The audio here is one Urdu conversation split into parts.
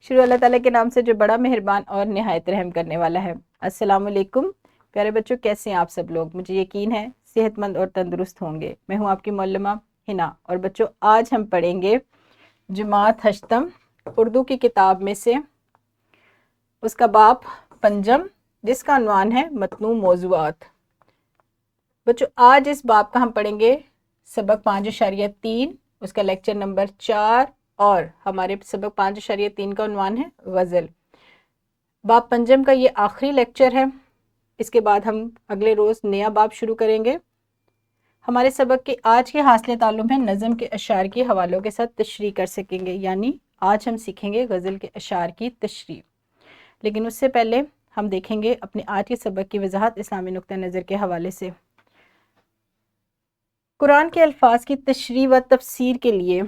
شروع اللہ تعالیٰ کے نام سے جو بڑا مہربان اور نہایت رحم کرنے والا ہے۔ السلام علیکم پیارے بچوں، کیسے ہیں آپ سب لوگ؟ مجھے یقین ہے صحت مند اور تندرست ہوں گے۔ میں ہوں آپ کی معلمہ ہنا، اور بچوں آج ہم پڑھیں گے جماعت ہشتم اردو کی کتاب میں سے اس کا باب پنجم، جس کا عنوان ہے متنوع موضوعات۔ بچوں آج اس باب کا ہم پڑھیں گے سبق 5.3، اس کا لیکچر نمبر 4، اور ہمارے سبق 5.3 کا عنوان ہے غزل۔ باب پنجم کا یہ آخری لیکچر ہے، اس کے بعد ہم اگلے روز نیا باب شروع کریں گے۔ ہمارے سبق کے آج کے حاصل تعلم ہے نظم کے اشعار کے حوالوں کے ساتھ تشریح کر سکیں گے، یعنی آج ہم سیکھیں گے غزل کے اشعار کی تشریح۔ لیکن اس سے پہلے ہم دیکھیں گے اپنے آج کے سبق کی وضاحت اسلامی نقطہ نظر کے حوالے سے۔ قرآن کے الفاظ کی تشریح و تفسیر کے لیے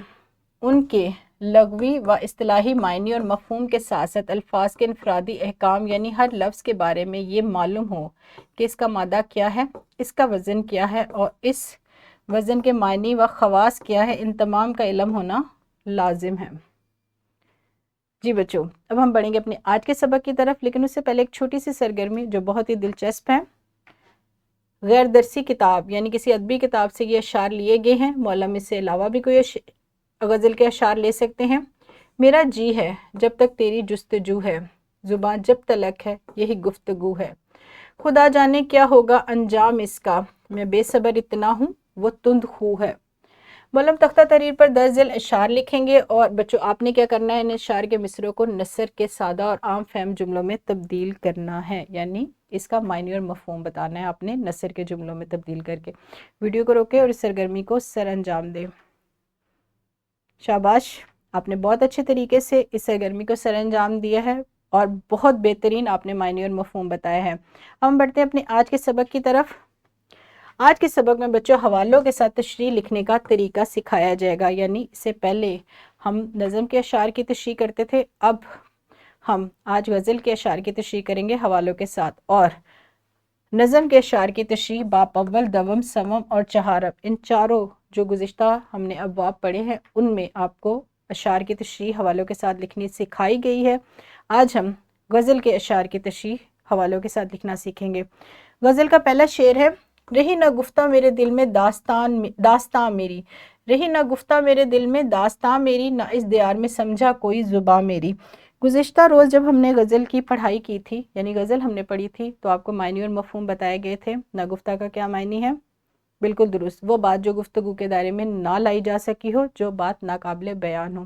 ان کے لغوی و اصطلاحی معنی اور مفہوم کے ساتھ ساتھ الفاظ کے انفرادی احکام، یعنی ہر لفظ کے بارے میں یہ معلوم ہو کہ اس کا مادہ کیا ہے، اس کا وزن کیا ہے، اور اس وزن کے معنی و خواص کیا ہے، ان تمام کا علم ہونا لازم ہے۔ جی بچوں، اب ہم بڑھیں گے اپنے آج کے سبق کی طرف، لیکن اس سے پہلے ایک چھوٹی سی سرگرمی جو بہت ہی دلچسپ ہے۔ غیر درسی کتاب یعنی کسی ادبی کتاب سے یہ اشعار لیے گئے ہیں، معلم اس سے علاوہ بھی کوئی غزل کے اشعار لے سکتے ہیں۔ میرا جی ہے جب تک تیری جستجو ہے، زباں جب تلک ہے یہی گفتگو ہے، خدا جانے کیا ہوگا انجام اس کا، میں بے صبر اتنا ہوں وہ تند خو ہے۔ معلم تختہ تحریر پر درج ذیل اشعار لکھیں گے، اور بچوں آپ نے کیا کرنا ہے، ان اشعار کے مصرعوں کو نثر کے سادہ اور عام فہم جملوں میں تبدیل کرنا ہے، یعنی اس کا معنی اور مفہوم بتانا ہے آپ نے نثر کے جملوں میں تبدیل کر کے۔ ویڈیو کو روکے اور اس سرگرمی کو سر انجام دیں۔ شاباش، آپ نے بہت اچھے طریقے سے اس سرگرمی کو سر انجام دیا ہے، اور بہت بہترین آپ نے معنی اور مفہوم بتایا ہے۔ ہم بڑھتے ہیں اپنے آج کے سبق کی طرف۔ آج کے سبق میں بچوں حوالوں کے ساتھ تشریح لکھنے کا طریقہ سکھایا جائے گا، یعنی اس سے پہلے ہم نظم کے اشعار کی تشریح کرتے تھے، اب ہم آج غزل کے اشعار کی تشریح کریں گے حوالوں کے ساتھ، اور نظم کے اشعار کی تشریح باب اول، دوم، سوم اور چہارم، ان چاروں جو گزشتہ ہم نے ابواب پڑھے ہیں ان میں آپ کو اشعار کی تشریح حوالوں کے ساتھ لکھنی سکھائی گئی ہے۔ آج ہم غزل کے اشعار کی تشریح حوالوں کے ساتھ لکھنا سیکھیں گے۔ غزل کا پہلا شعر ہے، رہی نہ گفتہ میرے دل میں داستاں میری، رہی نہ گفتہ میرے دل میں داستاں میری، نہ اس دیار میں سمجھا کوئی زباں میری۔ گزشتہ روز جب ہم نے غزل کی پڑھائی کی تھی، یعنی غزل ہم نے پڑھی تھی، تو آپ کو معنی اور مفہوم بتائے گئے تھے۔ نہ گفتہ کا کیا معنی ہے؟ بالکل درست، وہ بات جو گفتگو کے دائرے میں نہ لائی جا سکی ہو، جو بات ناقابل بیان ہو۔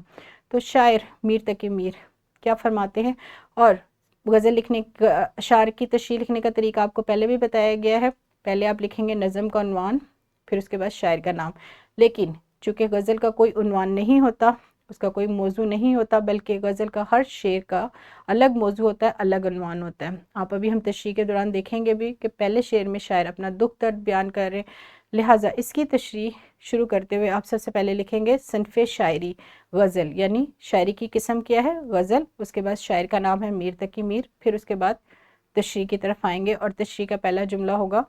تو شاعر میر تقی میر کیا فرماتے ہیں، اور غزل لکھنے کا اشعار کی تشریح لکھنے کا طریقہ آپ کو پہلے بھی بتایا گیا ہے۔ پہلے آپ لکھیں گے نظم کا عنوان، پھر اس کے بعد شاعر کا نام، لیکن چونکہ غزل کا کوئی عنوان نہیں ہوتا، اس کا کوئی موضوع نہیں ہوتا، بلکہ غزل کا ہر شعر کا الگ موضوع ہوتا ہے، الگ عنوان ہوتا ہے۔ آپ ابھی ہم تشریح کے دوران دیکھیں گے بھی کہ پہلے شعر میں شاعر اپنا دکھ درد بیان کر رہے ہیں، لہٰذا اس کی تشریح شروع کرتے ہوئے آپ سب سے پہلے لکھیں گے صنف شاعری غزل، یعنی شاعری کی قسم کیا ہے؟ غزل۔ اس کے بعد شاعر کا نام ہے میر تقی میر، پھر اس کے بعد تشریح کی طرف آئیں گے، اور تشریح کا پہلا جملہ ہوگا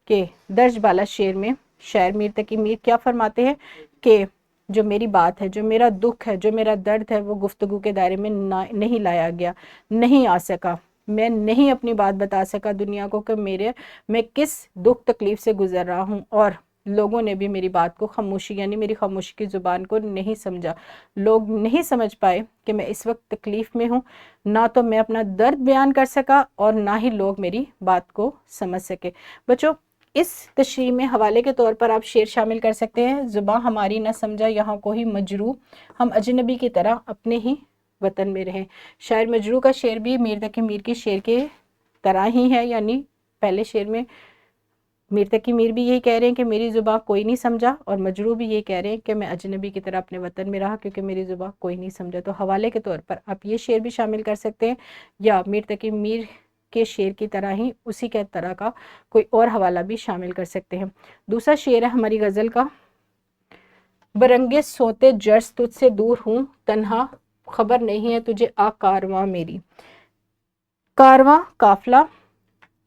کہ درج بالا شعر میں شاعر میر تقی میر کیا فرماتے ہیں کہ جو میری بات ہے، جو میرا دکھ ہے، جو میرا درد ہے، وہ گفتگو کے دائرے میں نہیں لایا گیا، نہیں آ سکا، میں نہیں اپنی بات بتا سکا دنیا کو کہ میں کس دکھ تکلیف سے گزر رہا ہوں، اور لوگوں نے بھی میری بات کو خاموشی، یعنی میری خاموشی کی زبان کو نہیں سمجھا۔ لوگ نہیں سمجھ پائے کہ میں اس وقت تکلیف میں ہوں، نہ تو میں اپنا درد بیان کر سکا اور نہ ہی لوگ میری بات کو سمجھ سکے۔ بچوں اس تشریح میں حوالے کے طور پر آپ شعر شامل کر سکتے ہیں، زباں ہماری نہ سمجھا یہاں کو ہی مجروح، ہم اجنبی کی طرح اپنے ہی وطن میں رہیں۔ شاعر مجروح کا شعر بھی میر تقی میر کے شعر کے طرح ہی ہے، یعنی پہلے شعر میں میر تقی میر بھی یہی کہہ رہے ہیں کہ میری زباں کوئی نہیں سمجھا، اور مجروح بھی یہ کہہ رہے ہیں کہ میں اجنبی کی طرح اپنے وطن میں رہا کیونکہ میری زباں کوئی نہیں سمجھا۔ تو حوالے کے طور پر آپ یہ شعر بھی شامل کر سکتے ہیں، یا میر تقی میر کے شعر کی طرح ہی اسی کے طرح کا کوئی اور حوالہ بھی شامل کر سکتے ہیں۔ دوسرا شعر ہے ہماری غزل کا، برنگے سوتے جرس تجھ سے دور ہوں تنہا، خبر نہیں ہے تجھے آ کارواں میری۔ کارواں قافلہ،